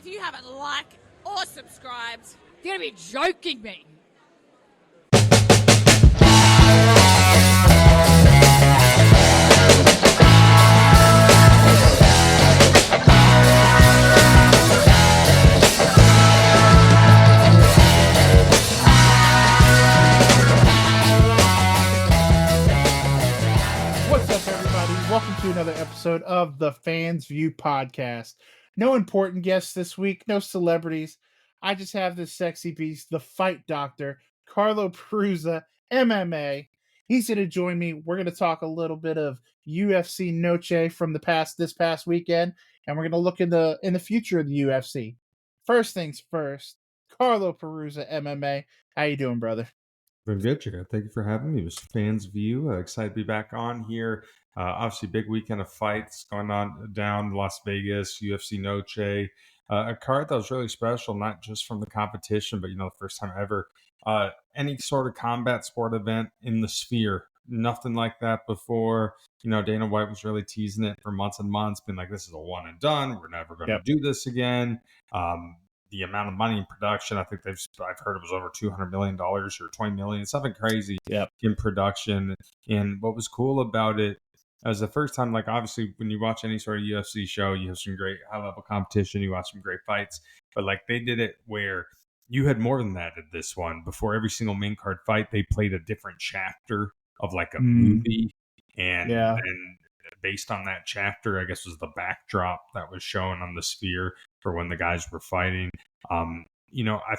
If you haven't liked or subscribed, You're going to be joking me. What's up, everybody? Welcome to another episode of the Fans View podcast. No important guests this week, no celebrities. I just have this sexy beast, the fight doctor, Carlo Perruzza, MMA. He's going to join me. We're going to talk a little bit of UFC Noche from this past weekend, and we're going to look in the future of the UFC. First things first, Carlo Perruzza, MMA. How you doing, brother? Been good, Chica. Thank you for having me. It was Fans View. Excited to be back on here. Obviously, big weekend of fights going on down in Las Vegas, UFC Noche. A card that was really special, not just from the competition, but, the first time ever. Any sort of combat sport event in the sphere. Nothing like that before. Dana White was really teasing it for months and months, being like, this is a one and done. We're never going to do this again. The amount of money in production, I think I've heard it was over $200 million or $20 million, something crazy in production. And what was cool about it was the first time, like obviously when you watch any sort of UFC show, you have some great high level competition, you watch some great fights, but like they did it where you had more than that at this one. Before every single main card fight, they played a different chapter of like a movie. And then based on that chapter, I guess was the backdrop that was shown on the sphere for when the guys were fighting. I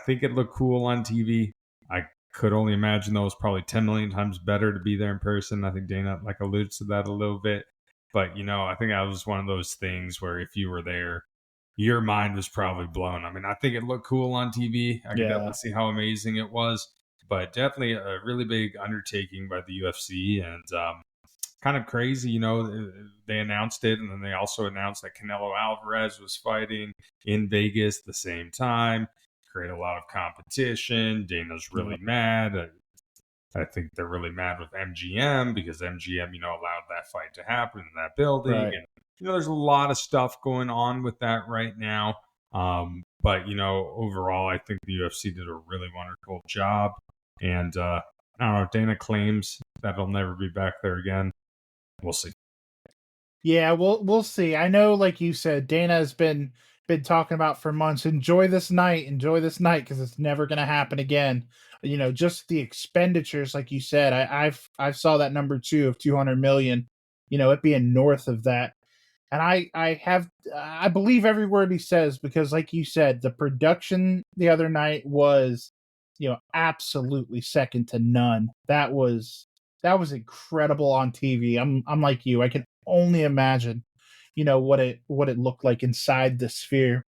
think it looked cool on TV. I could only imagine that was probably 10 million times better to be there in person. I think Dana alludes to that a little bit. But, I think that was one of those things where if you were there, your mind was probably blown. I mean, I think it looked cool on TV. I could definitely see how amazing it was. But definitely a really big undertaking by the UFC. And kind of crazy, they announced it, and then they also announced that Canelo Alvarez was fighting in Vegas at the same time. Create a lot of competition. Dana's really mad. I think they're really mad with MGM because MGM, allowed that fight to happen in that building. Right. And, there's a lot of stuff going on with that right now. But, overall, I think the UFC did a really wonderful job. And I don't know, Dana claims that he'll never be back there again. We'll see. Yeah, we'll see. I know, like you said, Dana has been talking about for months. Enjoy this night, because it's never going to happen again. Just the expenditures, like you said. I've saw that number too of 200 million. It being north of that, and I believe every word he says because, like you said, the production the other night was, absolutely second to none. That was incredible on TV. I'm like you. I can only imagine, what it looked like inside the sphere.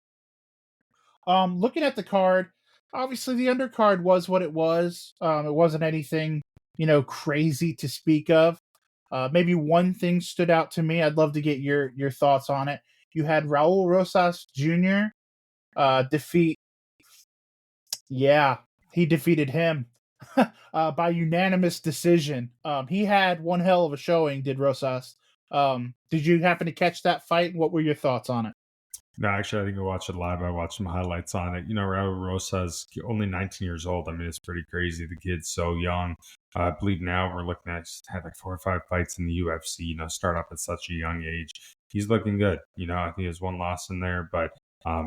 Looking at the card, obviously the undercard was what it was. It wasn't anything, crazy to speak of. Maybe one thing stood out to me. I'd love to get your thoughts on it. You had Raul Rosas Jr. Defeat. Yeah, he defeated him. By unanimous decision. He had one hell of a showing, did Rosas. Did you happen to catch that fight? What were your thoughts on it? No, actually, I think I watched it live. I watched some highlights on it. Raul Rosas, only 19 years old. I mean, it's pretty crazy. The kid's so young. I believe now we're looking at, he's had like 4 or 5 fights in the UFC, start off at such a young age. He's looking good. I think he has one loss in there, but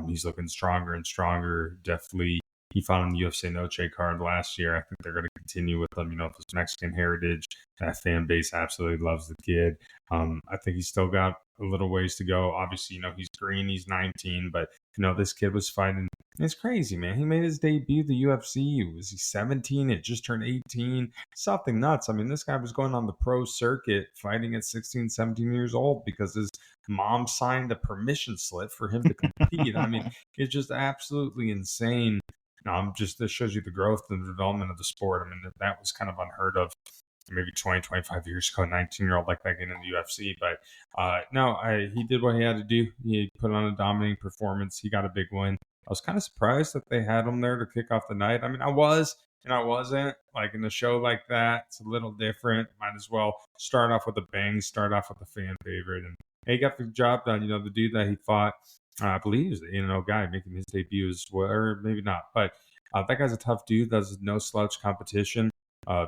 he's looking stronger and stronger. Definitely. He fought on the UFC Noche card last year. I think they're going to continue with him. This Mexican heritage, that fan base absolutely loves the kid. I think he's still got a little ways to go. Obviously, he's green, he's 19, but this kid was fighting. It's crazy, man. He made his debut at the UFC. Was he 17? It just turned 18. Something nuts. I mean, this guy was going on the pro circuit fighting at 16, 17 years old because his mom signed a permission slip for him to compete. I mean, it's just absolutely insane. This shows you the growth and the development of the sport. I mean, that was kind of unheard of maybe 20, 25 years ago, a 19-year-old like that getting in the UFC. But he did what he had to do. He put on a dominating performance. He got a big win. I was kind of surprised that they had him there to kick off the night. I mean, I was and I wasn't. Like in a show like that, it's a little different. Might as well start off with a bang, start off with a fan favorite. And he got the job done. The dude that he fought I believe he's the guy making his debut as well, or maybe not. But that guy's a tough dude. That's no slouch competition.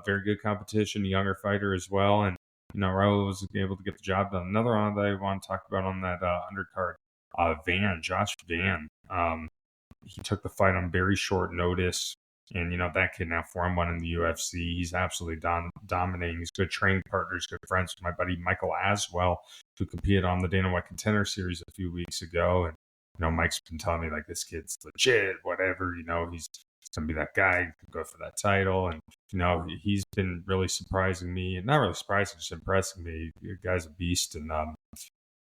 Very good competition. A younger fighter as well, and Raul was able to get the job done. Another one that I want to talk about on that undercard, Josh Van. He took the fight on very short notice. And, that kid now 4-1 in the UFC. He's absolutely dominating. He's good training partners, good friends with my buddy Michael Aswell, who competed on the Dana White Contender Series a few weeks ago. And, Mike's been telling me, like, this kid's legit, whatever. He's going to be that guy who can go for that title. And, he's been really surprising me. And not really surprising, just impressing me. The guy's a beast. And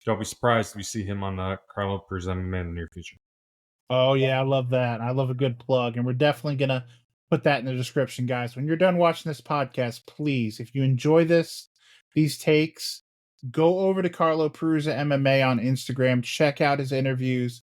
don't be surprised if we see him on Carlo Perruzza in the near future. Oh yeah, I love that. I love a good plug, and we're definitely gonna put that in the description, guys. When you're done watching this podcast, please, if you enjoy these takes, go over to Carlo Perruzza MMA on Instagram. Check out his interviews.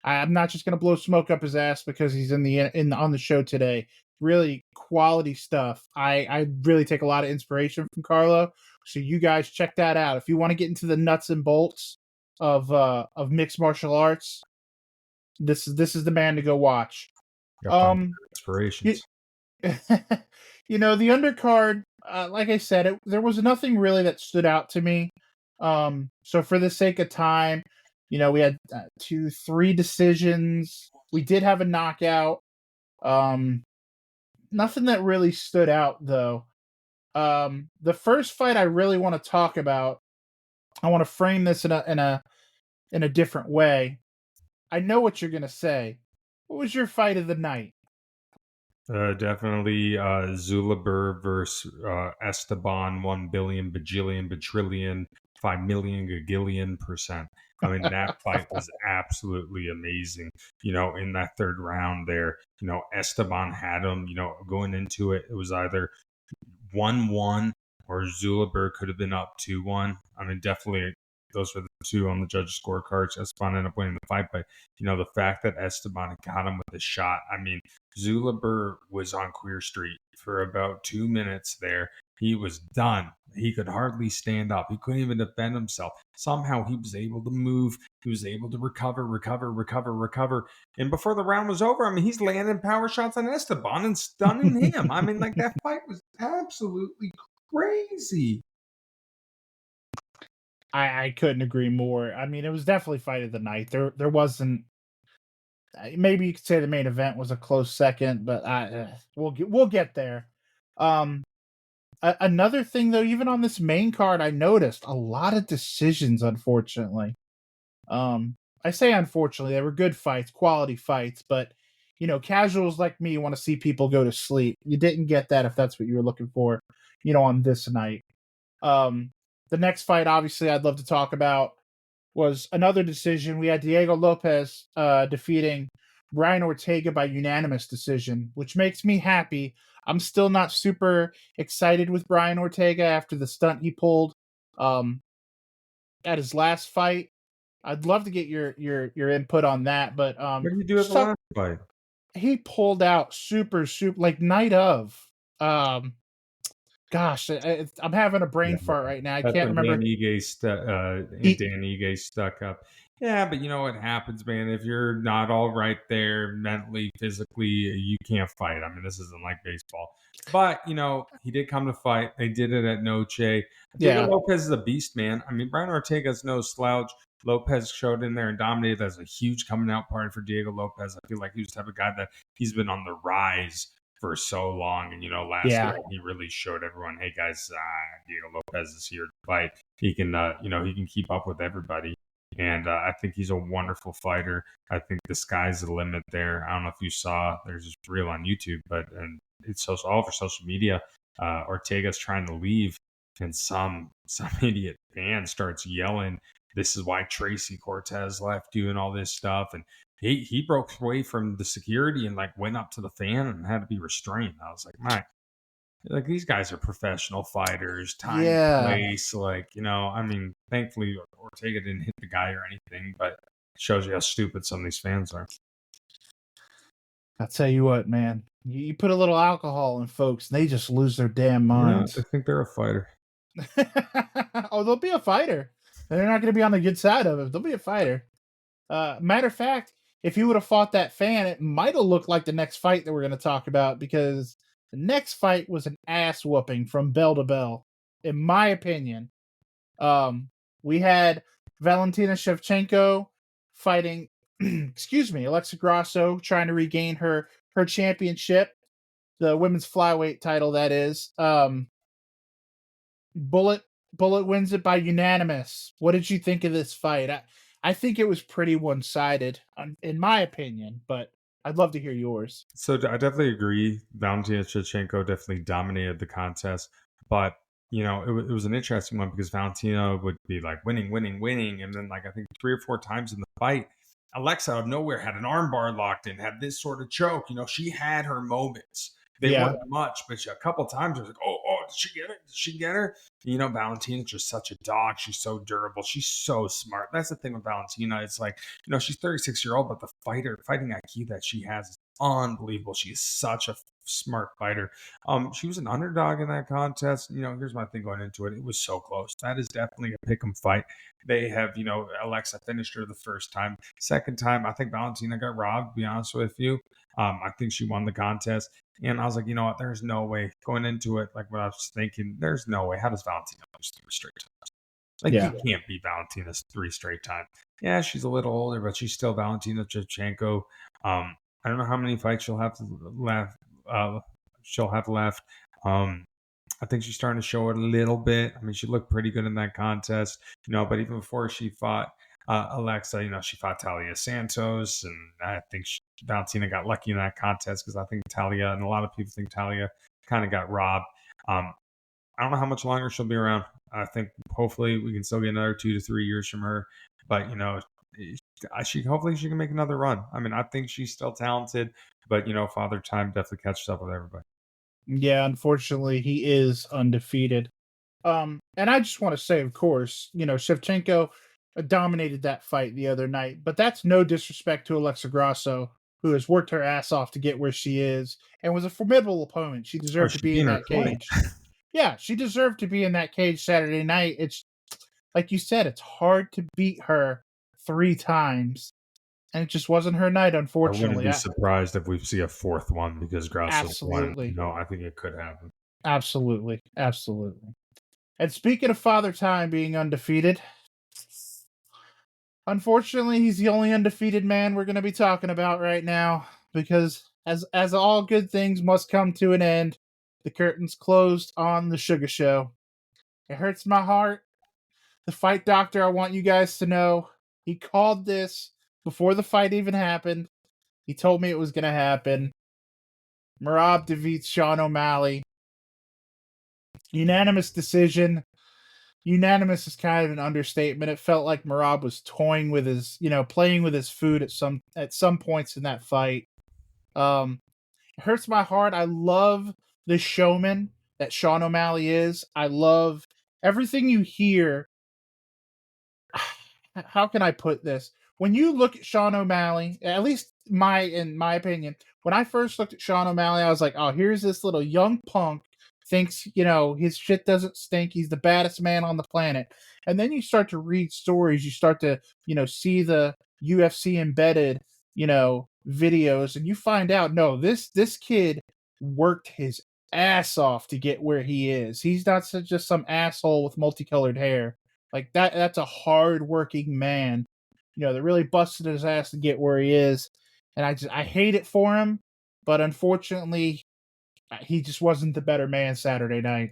I'm not just gonna blow smoke up his ass because he's on the show today. Really quality stuff. I really take a lot of inspiration from Carlo. So you guys check that out. If you want to get into the nuts and bolts of mixed martial arts, this is the man to go watch. Inspirations. The undercard, like I said, there was nothing really that stood out to me. So for the sake of time, we had 3 decisions. We did have a knockout. Nothing that really stood out though. The first fight I really want to talk about, I want to frame this in a different way. I know what you're gonna say. What was your fight of the night? Definitely Zulabur versus Esteban, 1 billion, bajillion, batrillion, 5 million, gagillion %. I mean, that fight was absolutely amazing. In that third round there, Esteban had him, going into it. It was either 1-1 or Zulabur could have been up 2-1. I mean, definitely those were the two on the judges' scorecards. Esteban ended up winning the fight, but the fact that Esteban got him with a shot. I mean, Zulabur was on Queer Street for about 2 minutes there. He was done. He could hardly stand up. He couldn't even defend himself. Somehow he was able to move. He was able to recover. And before the round was over, I mean, he's landing power shots on Esteban and stunning him. I mean, like, that fight was absolutely crazy. I couldn't agree more. I mean, it was definitely fight of the night. There wasn't. Maybe you could say the main event was a close second, but we'll get there. Another thing though, even on this main card, I noticed a lot of decisions. Unfortunately, I say unfortunately, they were good fights, quality fights, but casuals like me want to see people go to sleep. You didn't get that if that's what you were looking for, on this night. The next fight, obviously, I'd love to talk about was another decision. We had Diego Lopez defeating Brian Ortega by unanimous decision, which makes me happy. I'm still not super excited with Brian Ortega after the stunt he pulled at his last fight. I'd love to get your input on that, but what did you do at the last fight? He pulled out super like night of. Gosh, I'm having a brain fart right now. I can't remember. Dan Ige stuck up. Yeah, but you know what happens, man? If you're not all right there mentally, physically, you can't fight. I mean, this isn't like baseball. But, he did come to fight. They did it at Noche. Diego Lopez is a beast, man. I mean, Brian Ortega's no slouch. Lopez showed in there and dominated. That's a huge coming out party for Diego Lopez. I feel like he's the type of guy that he's been on the rise for so long. And, last year he really showed everyone, hey guys, Diego Lopez is here to fight. He can, he can keep up with everybody. And I think he's a wonderful fighter. I think the sky's the limit there. I don't know if you saw, there's this reel on YouTube, but and it's all over social media. Ortega's trying to leave, and some idiot fan starts yelling, "This is why Tracy Cortez left you," and all this stuff. And he broke away from the security and like went up to the fan and had to be restrained. I was like, Mike, like, these guys are professional fighters, time, place, I mean, thankfully Ortega didn't hit the guy or anything, but it shows you how stupid some of these fans are. I'll tell you what, man, you put a little alcohol in folks and they just lose their damn minds. I think they're a fighter. Oh, they'll be a fighter. They're not going to be on the good side of it. They'll be a fighter. Matter of fact, if he would have fought that fan, it might have looked like the next fight that we're going to talk about, because the next fight was an ass whooping from bell to bell, in my opinion. Um, we had Valentina Shevchenko fighting, excuse me, Alexa Grasso, trying to regain her championship, the women's flyweight title. That is. Bullet Bullet wins it by unanimous. What did you think of this fight? I think it was pretty one sided, in my opinion, but I'd love to hear yours. So I definitely agree. Valentina Shevchenko definitely dominated the contest, but it was an interesting one because Valentina would be like winning, winning, winning, and then like I think 3 or 4 times in the fight, Alexa out of nowhere had an armbar locked in, had this sort of choke. She had her moments. They Yeah, weren't much, but a couple times it was like, oh, did she get it? Did she get her? Valentina's just such a dog. She's so durable. She's so smart. That's the thing with Valentina. It's like, she's 36-year old, but the fighting IQ that she has is unbelievable. She is such a smart fighter. She was an underdog in that contest. Here's my thing going into it. It was so close. That is definitely a pick 'em fight. They have, Alexa finished her the first time. Second time, I think Valentina got robbed, to be honest with you. I think she won the contest. And I was like, you know what? There's no way going into it. Like what I was thinking, there's no way. How does Valentina lose 3 straight times? Like yeah, you can't beat Valentina's 3 straight times. Yeah, she's a little older, but she's still Valentina Shevchenko. I don't know how many fights she'll have left. She'll have left. I think she's starting to show it a little bit. I mean, she looked pretty good in that contest, but even before she fought Alexa, she fought Talia Santos, and I think Valentina got lucky in that contest because I think Talia, and a lot of people think Talia kind of got robbed. I don't know how much longer she'll be around. I think hopefully we can still get another 2 to 3 years from her, but hopefully she can make another run. I mean, I think she's still talented, but Father Time definitely catches up with everybody. yeah. Unfortunately, he is undefeated. And I just want to say, of course, Shevchenko dominated that fight the other night, but that's no disrespect to Alexa Grasso, who has worked her ass off to get where she is and was a formidable opponent. She Oh, deserved to she be beat in her that twice. cage. Yeah, she deserved to be in that cage Saturday night. It's like you said, it's hard to beat her 3 times, and it just wasn't her night, I wouldn't unfortunately. be surprised if we see a fourth one because Grasso's won. Absolutely, I think it could happen. absolutely, absolutely. And speaking of Father Time being undefeated, unfortunately, he's the only undefeated man we're going to be talking about right now, because as all good things must come to an end, the curtain's closed on the Sugar Show. It hurts my heart. The fight doctor, I want you guys to know, he called this before the fight even happened. He told me it was going to happen. Merab defeats Sean O'Malley. Unanimous decision. Unanimous is kind of an understatement. It felt like Merab was toying with his, playing with his food at some points in that fight. It hurts my heart. I love the showman that Sean O'Malley is. I love everything you hear. How can I put this? When you look at Sean O'Malley, at least in my opinion, when I first looked at Sean O'Malley, I was like, oh, here's this little young punk, thinks, his shit doesn't stink. He's the baddest man on the planet. And then you start to read stories, you start to, see the UFC embedded, videos, and you find out, no, this kid worked his ass off to get where he is. He's not just some asshole with multicolored hair. Like that's a hard-working man, that really busted his ass to get where he is. And I hate it for him, but unfortunately, he just wasn't the better man Saturday night.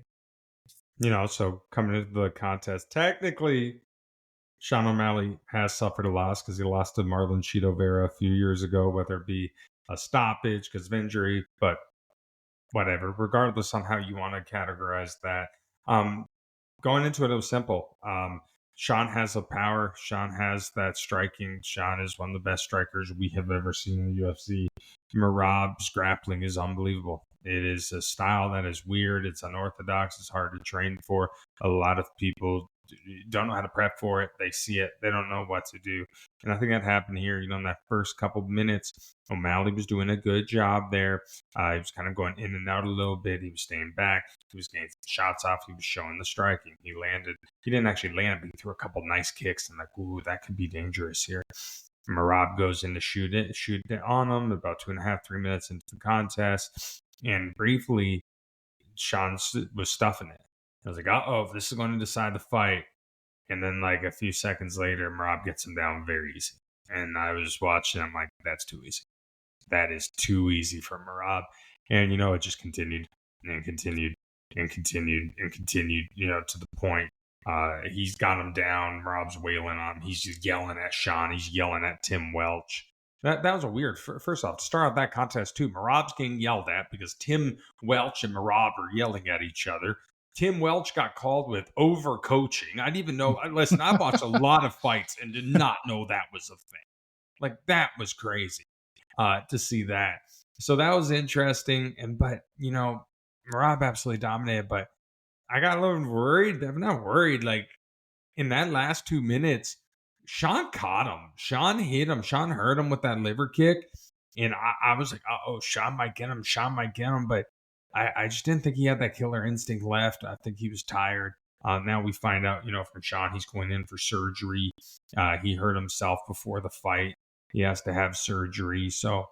So coming into the contest, technically, Sean O'Malley has suffered a loss because he lost to Marlon Cheeto Vera a few years ago, whether it be a stoppage because of injury, but whatever, regardless on how you want to categorize that. Going into it was simple. Sean has the power. Sean has that striking. Sean is one of the best strikers we have ever seen in the UFC. Merab's grappling is unbelievable. It is a style that is weird. It's unorthodox. It's hard to train for. A lot of people don't know how to prep for it. They see it. They don't know what to do. And I think that happened here. In that first couple minutes, O'Malley was doing a good job there. He was kind of going in and out a little bit. He was staying back. He was getting shots off. He was showing the striking. He landed. He didn't actually land, but he threw a couple nice kicks. And like, ooh, that could be dangerous here. Marab goes in to shoot it on him about 2.5, 3 minutes into the contest. And briefly, Sean was stuffing it. I was like, oh, this is going to decide the fight. And then, like, a few seconds later, Marab gets him down very easy. And I was watching, I'm like, that's too easy. That is too easy for Marab. And, it just continued and continued and continued and continued, to the point. He's got him down. Marab's wailing on him. He's just yelling at Sean. He's yelling at Tim Welch. That was a weird. First off, to start out that contest too, Marab's getting yelled at because Tim Welch and Marab are yelling at each other. Tim Welch got called with overcoaching. I didn't even know. Listen, I watched a lot of fights and did not know that was a thing. Like, that was crazy to see that. So that was interesting. But Marab absolutely dominated. But I got a little worried. I'm not worried. Like, in that last 2 minutes, Sean caught him. Sean hit him. Sean hurt him with that liver kick. And I was like, oh, Sean might get him. Sean might get him. But I just didn't think he had that killer instinct left. I think he was tired. Now we find out, from Sean, he's going in for surgery. He hurt himself before the fight. He has to have surgery. So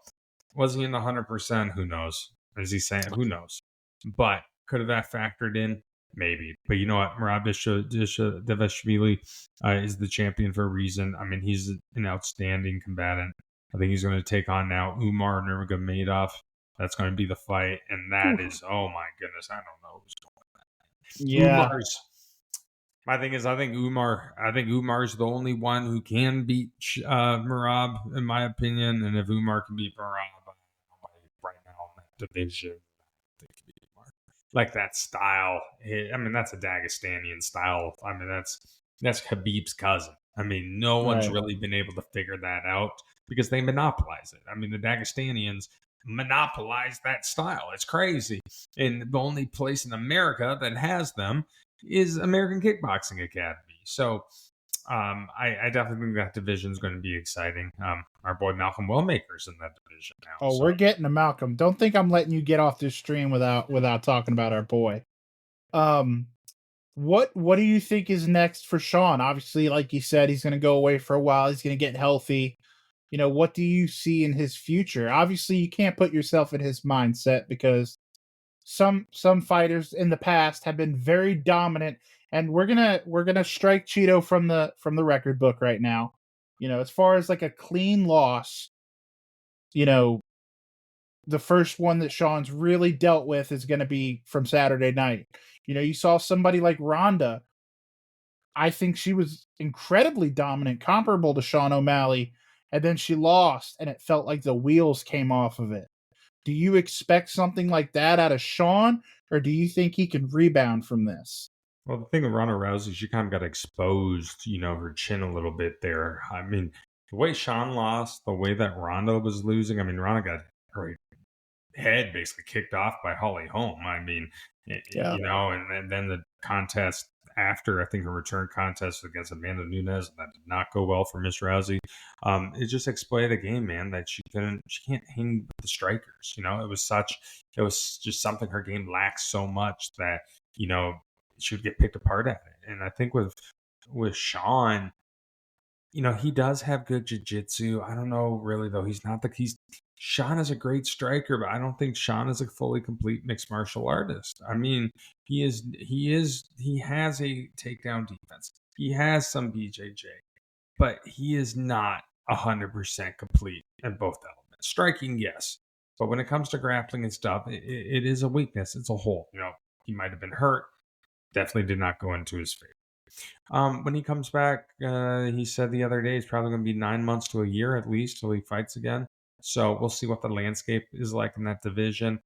was he in the 100%? Who knows? Is he saying? Who knows? But could have that factored in? Maybe. But you know what? Merab Dvalishvili is the champion for a reason. I mean, he's an outstanding combatant. I think he's going to take on now Umar Nurmagomedov. That's going to be the fight. And that is, oh my goodness, I don't know who's going with that. Yeah. My thing is, I think Umar's the only one who can beat Merab, in my opinion. And if Umar can beat Merab, right now in that division, I think he can beat Umar. Like, that style, I mean, that's a Dagestanian style. I mean, that's Khabib's cousin. I mean, no one's really been able to figure that out because they monopolize it. I mean, the Dagestanians monopolize that style. It's crazy. And the only place in America that has them is American Kickboxing Academy. So I definitely think that division is going to be exciting. Our boy Malcolm Wellmaker's in that division now. Oh, we're getting to Malcolm. Don't think I'm letting you get off this stream without talking about our boy. What do you think is next for Sean? Obviously, like you said, he's going to go away for a while. He's going to get healthy. What do you see in his future? Obviously, you can't put yourself in his mindset because some fighters in the past have been very dominant, and we're gonna strike Cheeto from the record book right now. As far as like a clean loss, the first one that Sean's really dealt with is going to be from Saturday night. You saw somebody like Ronda. I think she was incredibly dominant, comparable to Sean O'Malley, and then she lost, and it felt like the wheels came off of it. Do you expect something like that out of Sean, or do you think he can rebound from this? Well, the thing with Ronda Rousey, she kind of got exposed, her chin a little bit there. I mean, the way Sean lost, the way that Ronda was losing, I mean, Ronda got her head basically kicked off by Holly Holm. I mean, and then the contest after, I think her return contest against Amanda Nunes, that did not go well for Miss Rousey. It just explained a game, man, that she can't hang with the strikers. It was just something her game lacks so much that, she would get picked apart at it. And I think with Sean, he does have good jiu-jitsu. I don't know really though. Sean is a great striker, but I don't think Sean is a fully complete mixed martial artist. I mean, he has a takedown defense. He has some BJJ, but he is not 100% complete in both elements. Striking, yes. But when it comes to grappling and stuff, it is a weakness. It's a hole. He might have been hurt. Definitely did not go into his favor. When he comes back, he said the other day it's probably going to be 9 months to a year at least till he fights again. So we'll see what the landscape is like in that division.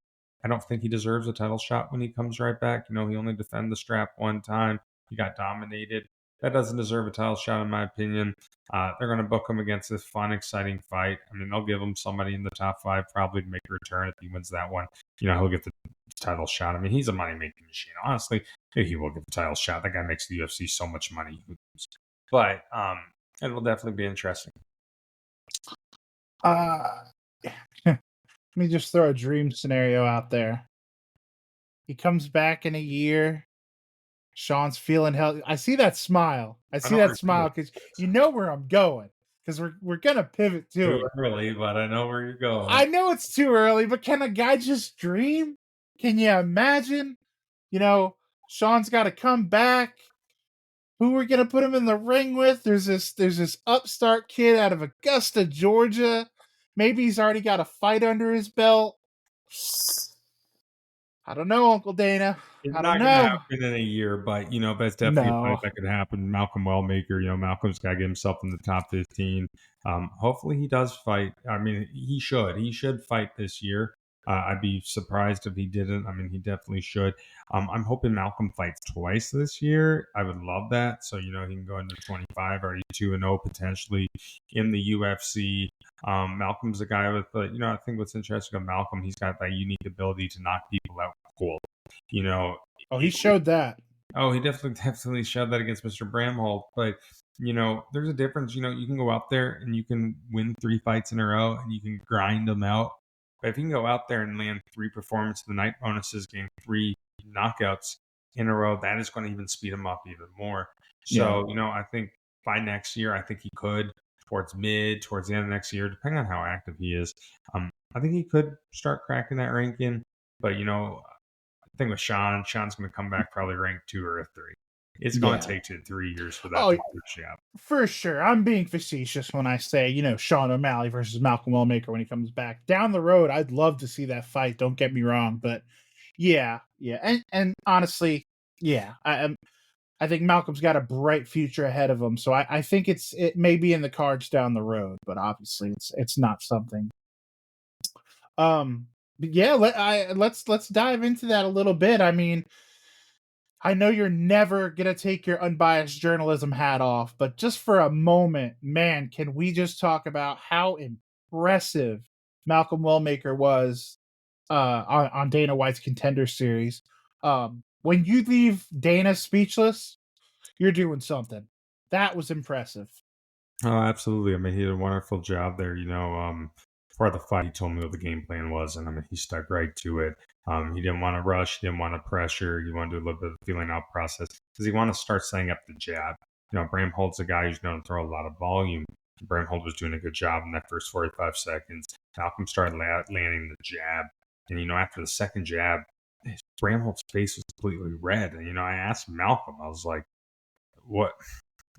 I don't think he deserves a title shot when he comes right back. He only defended the strap one time. He got dominated. That doesn't deserve a title shot in my opinion. They're going to book him against this fun, exciting fight. I mean, they'll give him somebody in the top 5 probably to make a return if he wins that one. He'll get the title shot. I mean, he's a money-making machine. Honestly, he will get the title shot. That guy makes the UFC so much money. But it will definitely be interesting. Let me just throw a dream scenario out there. He comes back in a year. Sean's feeling healthy. I see that smile. I see that smile because you know where I'm going. because we're gonna pivot to Too it. early, but I know where you're going. I know it's too early, but can a guy just dream? Can you imagine? You know, Sean's got to come back. Who we're gonna put him in the ring with? There's this upstart kid out of Augusta, Georgia. Maybe he's already got a fight under his belt. I don't know, Uncle Dana. It's I don't not going to know. happen in a year, but but it's definitely a fight No. that could happen. Malcolm Wellmaker, Malcolm's got to get himself in the top 15. Hopefully, he does fight. I mean, he should. He should fight this year. I'd be surprised if he didn't. I mean, he definitely should. I'm hoping Malcolm fights twice this year. I would love that. So he can go into 25, already 2-0 potentially in the UFC. Malcolm's a guy with, I think what's interesting about Malcolm, he's got that unique ability to knock people out cold. Oh, he showed that. Oh, he definitely showed that against Mr. Bramholt. But there's a difference. You can go out there and you can win 3 fights in a row and you can grind them out. But if you can go out there and land 3 performance of the night bonuses, gain 3 knockouts in a row, that is going to even speed him up even more. So I think by next year, I think he could towards the end of next year, depending on how active he is. I think he could start cracking that ranking. But the thing with Sean's going to come back probably ranked 2 or 3. It's going to take 2 to 3 years for that to push out. For sure. I'm being facetious when I say, Sean O'Malley versus Malcolm Wellmaker when he comes back. Down the road, I'd love to see that fight. Don't get me wrong. But yeah. And honestly, I think Malcolm's got a bright future ahead of him. So I think it may be in the cards down the road, but obviously it's not something. But yeah, let's dive into that a little bit. I mean, I know you're never gonna take your unbiased journalism hat off, but just for a moment, man, can we just talk about how impressive Malcolm Wellmaker was on Dana White's Contender Series? When you leave Dana speechless, you're doing something. That was impressive. Oh, absolutely. I mean, he did a wonderful job there. For the fight, he told me what the game plan was, and I mean, he stuck right to it. He didn't want to rush, he didn't want to pressure, he wanted to do a little bit of feeling out process because he wanted to start setting up the jab. Bramholt's a guy who's going to throw a lot of volume. Bramholt was doing a good job in that first 45 seconds. Malcolm started landing the jab, and after the second jab, Bramholt's face was completely red. And I asked Malcolm, I was like, "What?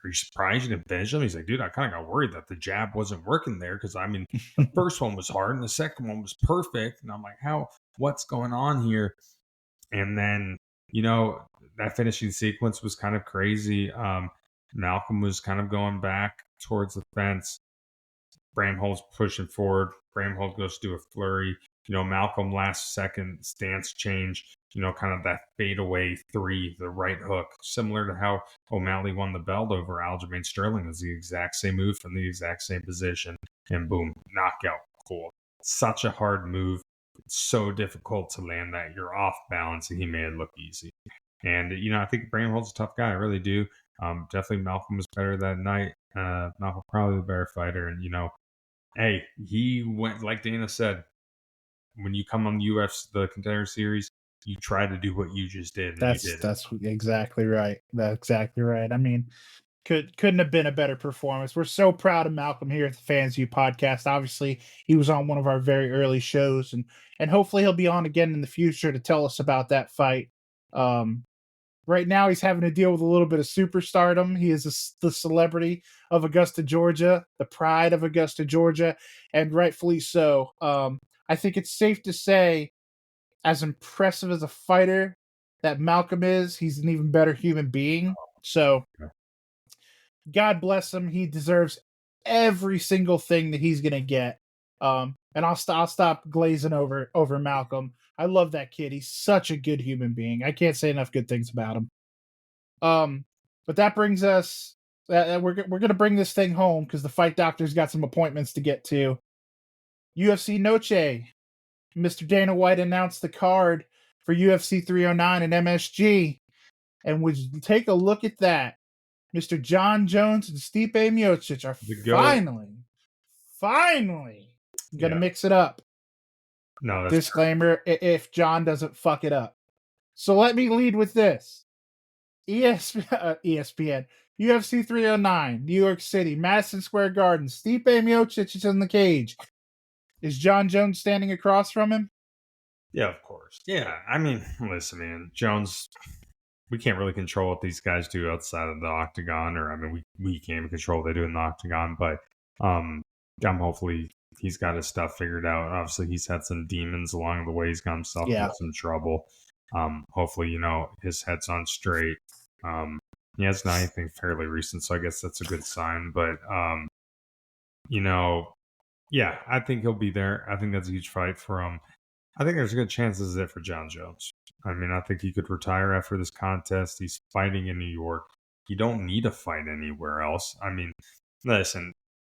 Are you surprised you didn't finish him?" He's like, "Dude, I kind of got worried that the jab wasn't working there because I mean, the first one was hard and the second one was perfect." And I'm like, what's going on here? And then, that finishing sequence was kind of crazy. Malcolm was kind of going back towards the fence. Bramholt's pushing forward. Bramholt goes to do a flurry. Malcolm last second stance change, kind of that fadeaway 3, the right hook, similar to how O'Malley won the belt over Aljamain Sterling. Is the exact same move from the exact same position. And boom, knockout. Cool. Such a hard move. It's so difficult to land that. You're off balance, and he made it look easy. And, I think Bramholt's a tough guy. I really do. Definitely Malcolm was better that night. Malcolm probably the better fighter. And, hey, he went, like Dana said, when you come on the UFC, the Contender Series, you try to do what you just did. And That's exactly right. That's exactly right. I mean, couldn't have been a better performance. We're so proud of Malcolm here at the Fans View podcast. Obviously, he was on one of our very early shows, and hopefully he'll be on again in the future to tell us about that fight. Right now, he's having to deal with a little bit of superstardom. He is the celebrity of Augusta, Georgia, the pride of Augusta, Georgia, and rightfully so. I think it's safe to say, as impressive as a fighter that Malcolm is, he's an even better human being. So, God bless him. He deserves every single thing that he's gonna get. And I'll stop glazing over Malcolm. I love that kid. He's such a good human being. I can't say enough good things about him. But that brings us. We're gonna bring this thing home because the fight doctor's got some appointments to get to. UFC Noche. Mr. Dana White announced the card for UFC 309 and MSG, and would you take a look at that? Mr. John Jones and Stipe Miocic are finally going to mix it up. No, that's disclaimer: if John doesn't fuck it up. So let me lead with this: ESPN, UFC 309, New York City, Madison Square Garden. Stipe Miocic is in the cage. Is John Jones standing across from him? Yeah, of course. Yeah, I mean, listen, man, Jones. We can't really control what these guys do outside of the octagon, or I mean, we can't control what they do in the octagon. But hopefully he's got his stuff figured out. Obviously, he's had some demons along the way. He's got himself into some trouble. Hopefully, his head's on straight. He hasn't done anything fairly recent, so I guess that's a good sign. But yeah, I think he'll be there. I think that's a huge fight for him. I think there's a good chance this is it for John Jones. I mean, I think he could retire after this contest. He's fighting in New York. You don't need to fight anywhere else. I mean, listen,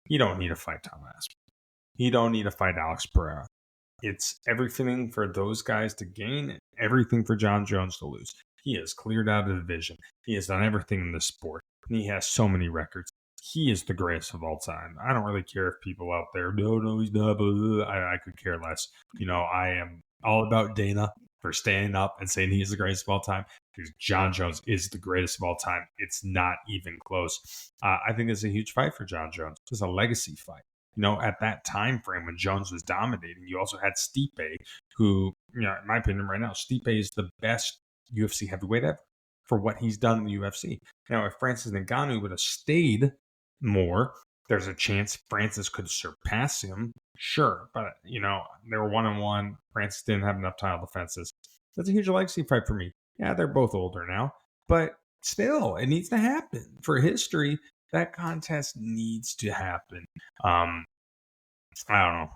you don't need to fight Tom Aspinall. You don't need to fight Alex Pereira. It's everything for those guys to gain, everything for John Jones to lose. He has cleared out a division. He has done everything in the sport. And he has so many records. He is the greatest of all time. I don't really care if people out there, no, he's not. Blah, blah, blah. I could care less. I am all about Dana for standing up and saying he is the greatest of all time, because John Jones is the greatest of all time. It's not even close. I think it's a huge fight for John Jones. It's a legacy fight. At that time frame when Jones was dominating, you also had Stipe, who, in my opinion right now, Stipe is the best UFC heavyweight ever for what he's done in the UFC. Now, if Francis Ngannou would have stayed more, there's a chance Francis could surpass him. Sure. But, they were 1-1. Francis didn't have enough title defenses. That's a huge legacy fight for me. Yeah, they're both older now, but still, it needs to happen. For history, that contest needs to happen. I don't know.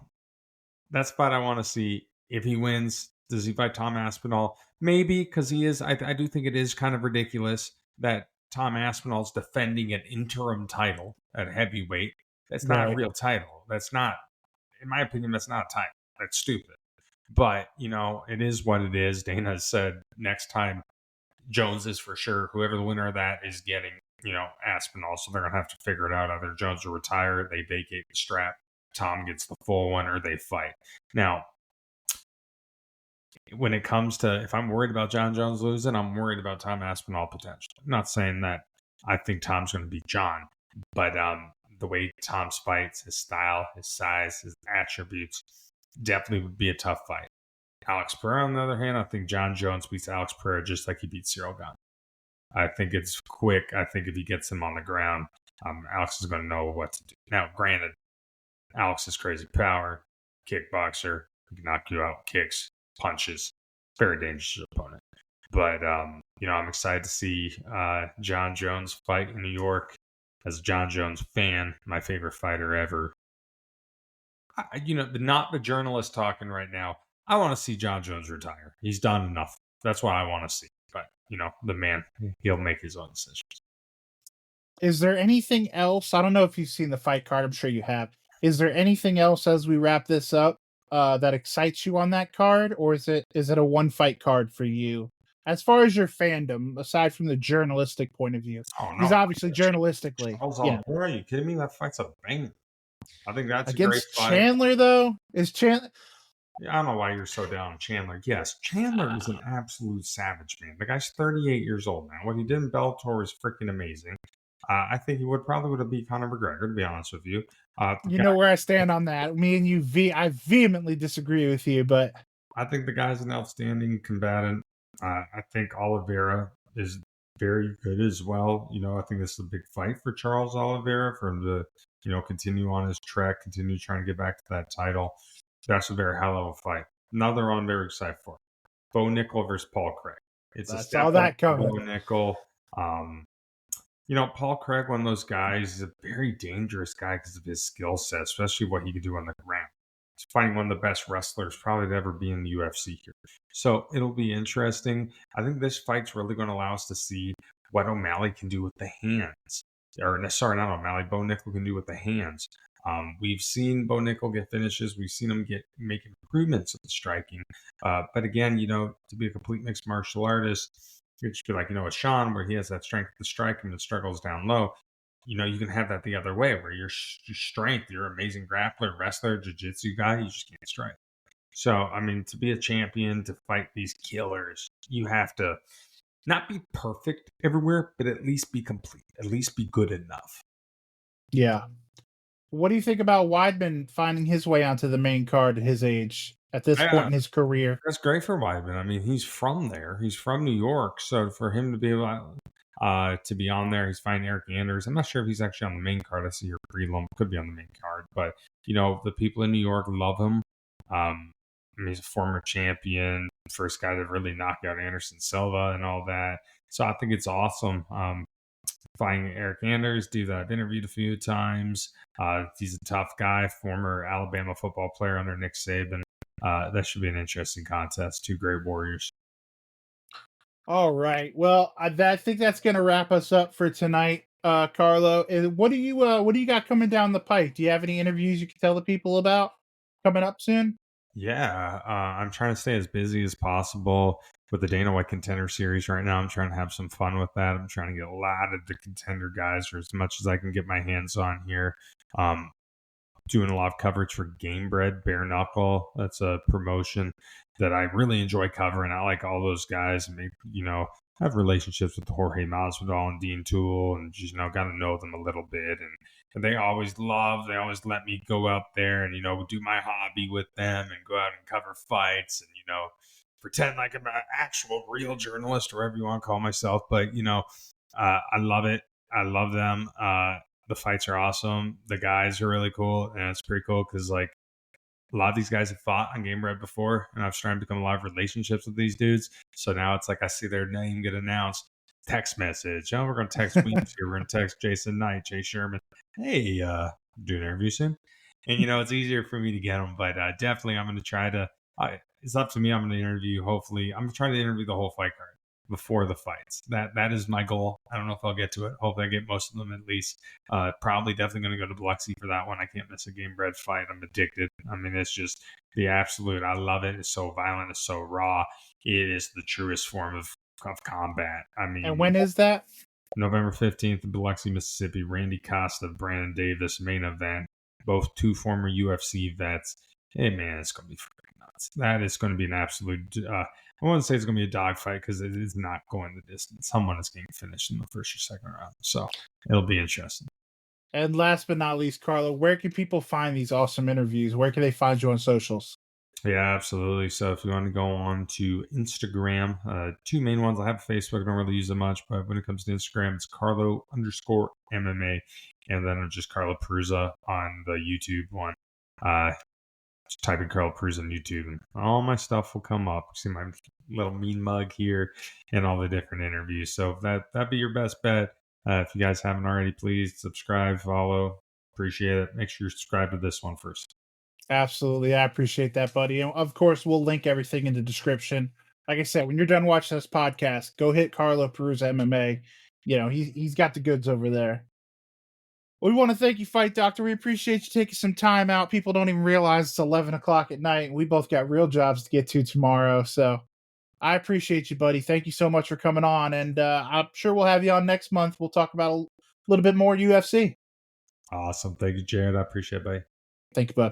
That spot I want to see. If he wins, does he fight Tom Aspinall? Maybe, because he is. I do think it is kind of ridiculous that Tom Aspinall is defending an interim title at heavyweight. That's not a real title. That's not, in my opinion, that's not a title. That's stupid. But, it is what it is. Dana has said next time Jones is for sure. Whoever the winner of that is getting, Aspinall. So they're going to have to figure it out. Either Jones will retire, they vacate the strap, Tom gets the full one, or they fight. Now, when it comes to, if I'm worried about John Jones losing, I'm worried about Tom Aspinall potential. I'm not saying that I think Tom's going to beat John, but the way Tom's fights, his style, his size, his attributes, definitely would be a tough fight. Alex Pereira, on the other hand, I think John Jones beats Alex Pereira just like he beat Cyril Gane. I think it's quick. I think if he gets him on the ground, Alex is going to know what to do. Now, granted, Alex has crazy power, kickboxer, he can knock you out, kicks, punches, very dangerous opponent. But, I'm excited to see John Jones fight in New York. As a John Jones fan, my favorite fighter ever. Not the journalist talking right now. I want to see John Jones retire. He's done enough. That's what I want to see. But, the man, he'll make his own decisions. Is there anything else? I don't know if you've seen the fight card. I'm sure you have. Is there anything else as we wrap this up that excites you on that card? Or is it a one fight card for you? As far as your fandom, aside from the journalistic point of view. Oh, no. Because obviously, journalistically. Are you kidding me? That fight's a banger. I think that's against a great fight. Chandler, though? Is Chandler... I don't know why you're so down on Chandler. Yes, Chandler is an absolute savage, man. The guy's 38 years old now. What he did in Bellator is freaking amazing. I think he would have beat Conor McGregor, to be honest with you. You know where I stand on that. Me and you, I vehemently disagree with you, but I think the guy's an outstanding combatant. I think Oliveira is very good as well. I think this is a big fight for Charles Oliveira for him to, continue on his track, continue trying to get back to that title. That's a very high-level fight. Another one I'm very excited for. Bo Nickel versus Paul Craig. It's a step up for Bo Nickel. Paul Craig, one of those guys, is a very dangerous guy because of his skill set, especially what he can do on the ground. He's fighting one of the best wrestlers probably to ever be in the UFC here. So it'll be interesting. I think this fight's really going to allow us to see what O'Malley can do with the hands. Not O'Malley. Bo Nickel can do with the hands. We've seen Bo Nickel get finishes. We've seen him make improvements at the striking. But again, to be a complete mixed martial artist, you should be like, with Sean, where he has that strength to strike and the struggles down low. You can have that the other way, where your strength, you're an amazing grappler, wrestler, jiu-jitsu guy, you just can't strike. So, to be a champion, to fight these killers, you have to not be perfect everywhere, but at least be complete, at least be good enough. Yeah. What do you think about Weidman finding his way onto the main card at his age, at this point Yeah, in his career? that's great for Weidman. I mean, he's from there. He's from New York, so for him to be able to be on there, he's fighting Eric Anders. I'm not sure if he's actually on the main card. I see your prelim could be on the main card, but the people in New York love him. I mean, he's a former champion, first guy to really knock out Anderson Silva and all that. So I think it's awesome. Fighting Eric Anders, dude that I've interviewed a few times. He's a tough guy, former Alabama football player under Nick Saban. That should be an interesting contest. Two great warriors. All right. Well, I think that's going to wrap us up for tonight, Carlo. What do you got coming down the pike? Do you have any interviews you can tell the people about coming up soon? Yeah, I'm trying to stay as busy as possible with the Dana White Contender Series right now. I'm trying to have some fun with that. I'm trying to get a lot of the contender guys, or as much as I can get my hands on here. Um, Doing a lot of coverage for Game Bread Bare Knuckle. That's a promotion that I really enjoy covering. I like all those guys and have relationships with Jorge Masvidal and Dean Toole and just, got to know them a little bit. And they always let me go out there and, do my hobby with them and go out and cover fights and, pretend like I'm an actual real journalist or whatever you want to call myself. But, I love it. I love them. The fights are awesome. The guys are really cool, and it's pretty cool because a lot of these guys have fought on Game Bread before, and I've started to become a lot of relationships with these dudes. So now it's like I see their name get announced, text message. Oh, we're gonna text Weems here. We're gonna text Jason Knight, Jay Sherman. Hey, do an interview soon. And it's easier for me to get them, but definitely I'm gonna try to. It's up to me. I'm gonna interview. Hopefully, I'm trying to interview the whole fight card before the fights. That is my goal. I don't know if I'll get to it. Hopefully I get most of them at least. Probably definitely going to go to Biloxi for that one. I can't miss a Game Bread fight. I'm addicted. I mean, it's just the absolute. I love it. It's so violent. It's so raw. It is the truest form of combat. I mean, And when is that? November 15th in Biloxi, Mississippi. Randy Costa, Brandon Davis, main event. Both two former UFC vets. Hey, man, it's going to be freaking nuts. That is going to be an absolute. I wouldn't say it's going to be a dogfight because it is not going the distance. Someone is getting finished in the first or second round. So it'll be interesting. And last but not least, Carlo, where can people find these awesome interviews? Where can they find you on socials? Yeah, absolutely. So if you want to go on to Instagram, two main ones. I have Facebook. I don't really use it much, but when it comes to Instagram, it's Carlo_MMA. And then just Carlo Perruzza on the YouTube one. Just type in Carlo Perruzza on YouTube and all my stuff will come up. See my little mean mug here and all the different interviews. So that'd be your best bet. If you guys haven't already, please subscribe, follow. Appreciate it. Make sure you subscribe to this one first. Absolutely. I appreciate that, buddy. And of course, we'll link everything in the description. Like I said, when you're done watching this podcast, go hit Carlo Perruzza MMA. He's got the goods over there. We want to thank you, Fight Doctor. We appreciate you taking some time out. People don't even realize it's 11 o'clock at night. We both got real jobs to get to tomorrow. So I appreciate you, buddy. Thank you so much for coming on. And I'm sure we'll have you on next month. We'll talk about a little bit more UFC. Awesome. Thank you, Jared. I appreciate it, buddy. Thank you, bud.